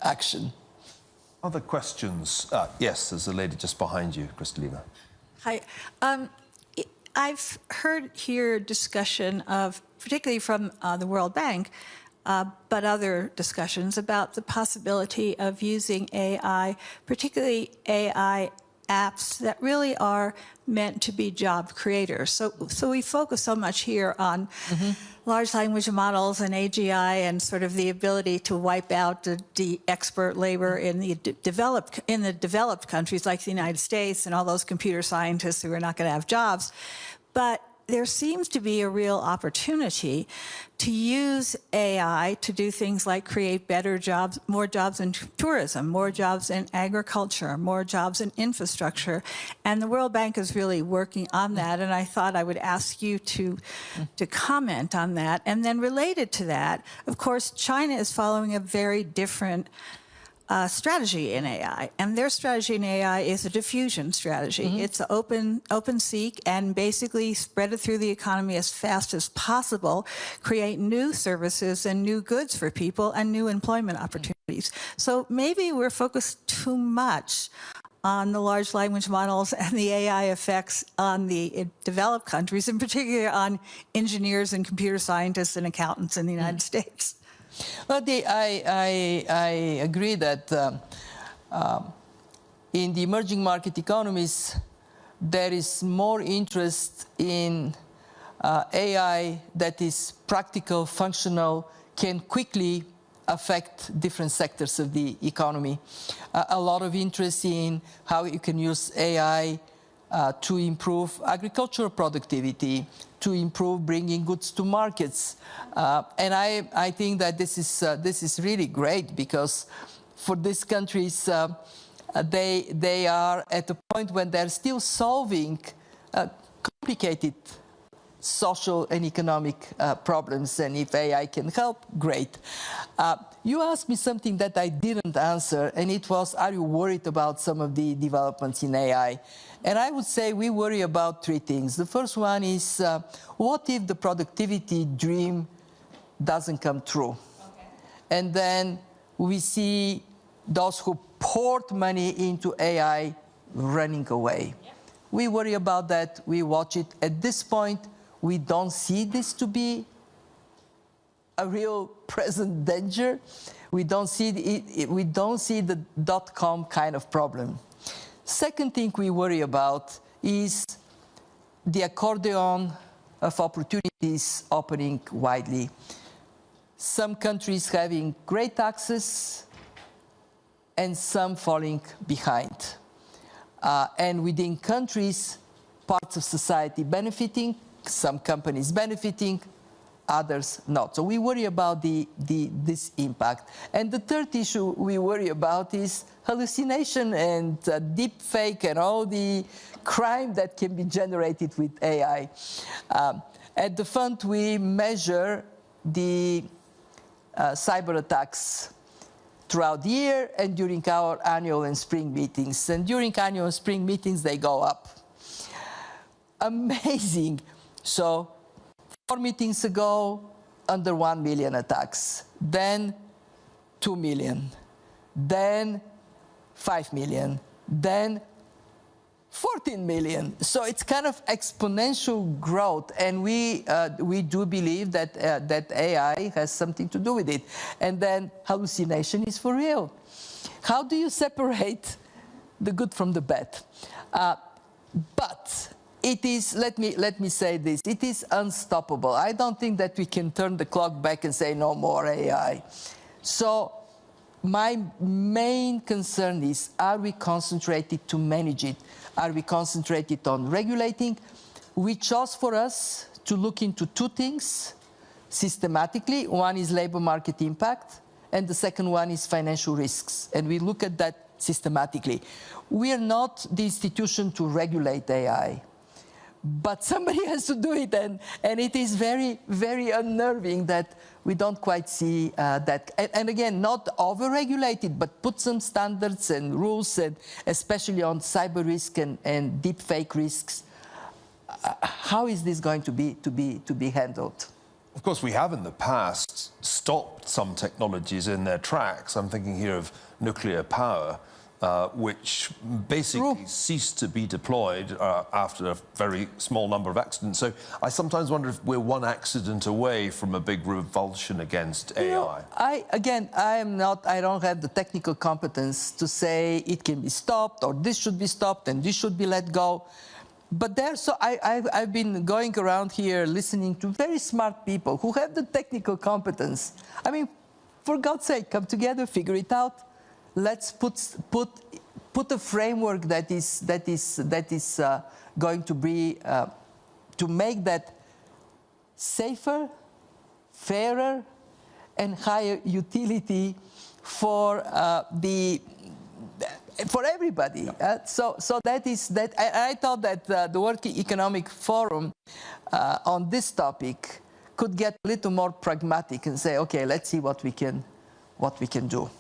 action. Other questions? Yes, there's a lady just behind you, Kristalina. Hi. I've heard here discussion of, particularly from the World Bank, but other discussions about the possibility of using AI, particularly AI apps that really are meant to be job creators. So we focus so much here on large language models and AGI and sort of the ability to wipe out the expert labor in the developed countries like the United States and all those computer scientists who are not going to have jobs. But there seems to be a real opportunity to use AI to do things like create better jobs, more jobs in tourism, more jobs in agriculture, more jobs in infrastructure. And the World Bank is really working on that. And I thought I would ask you to comment on that. And then related to that, of course, China is following a very different strategy in AI, and their strategy in AI is a diffusion strategy. It's open seek, and basically spread it through the economy as fast as possible, create new services and new goods for people and new employment opportunities. So maybe we're focused too much on the large language models and the AI effects on the developed countries, in particular on engineers and computer scientists and accountants in the United States. Well, I agree that in the emerging market economies, there is more interest in AI that is practical, functional, can quickly affect different sectors of the economy. A lot of interest in how you can use AI to improve agricultural productivity, to improve bringing goods to markets. And I think that this is really great, because for these countries, they are at a point when they're still solving complicated social and economic problems, and if AI can help, great. You asked me something that I didn't answer, and it was, are you worried about some of the developments in AI? And I would say we worry about three things. The first one is, what if the productivity dream doesn't come true? Okay. And then we see those who poured money into AI running away. Yeah. We worry about that, we watch it. At this point, we don't see this to be a real present danger. We don't see the dot-com kind of problem. Second thing we worry about is the accordion of opportunities opening widely. Some countries having great access and some falling behind. And within countries, parts of society benefiting, some companies benefiting, others not. So we worry about this impact. And the third issue we worry about is hallucination and deep fake and all the crime that can be generated with AI. At the fund, we measure the cyber attacks throughout the year and during our annual and spring meetings. And during annual and spring meetings, they go up. Amazing. So 4 meetings ago, under 1 million attacks. Then 2 million. Then 5 million. Then 14 million. So it's kind of exponential growth, and we do believe that that AI has something to do with it. And then hallucination is for real. How do you separate the good from the bad? But it is, let me say this, it is unstoppable. I don't think that we can turn the clock back and say no more AI. So my main concern is, are we concentrated to manage it? Are we concentrated on regulating? We chose for us to look into two things systematically. One is labor market impact, and the second one is financial risks. And we look at that systematically. We are not the institution to regulate AI, but somebody has to do it, and it is very, very unnerving that we don't quite see that. And again, not over-regulated, but put some standards and rules, and especially on cyber risk and deep fake risks. How is this going to be handled? Of course, we have in the past stopped some technologies in their tracks. I'm thinking here of nuclear power, which basically ceased to be deployed after a very small number of accidents. So I sometimes wonder if we're one accident away from a big revulsion against AI. You know, I don't have the technical competence to say it can be stopped or this should be stopped and this should be let go. But I've been going around here listening to very smart people who have the technical competence. I mean, for God's sake, come together, figure it out. Let's put a framework that is going to be to make that safer, fairer, and higher utility for for everybody. Yeah. So that is that. I thought that the World Economic Forum on this topic could get a little more pragmatic and say, okay, let's see what we can do.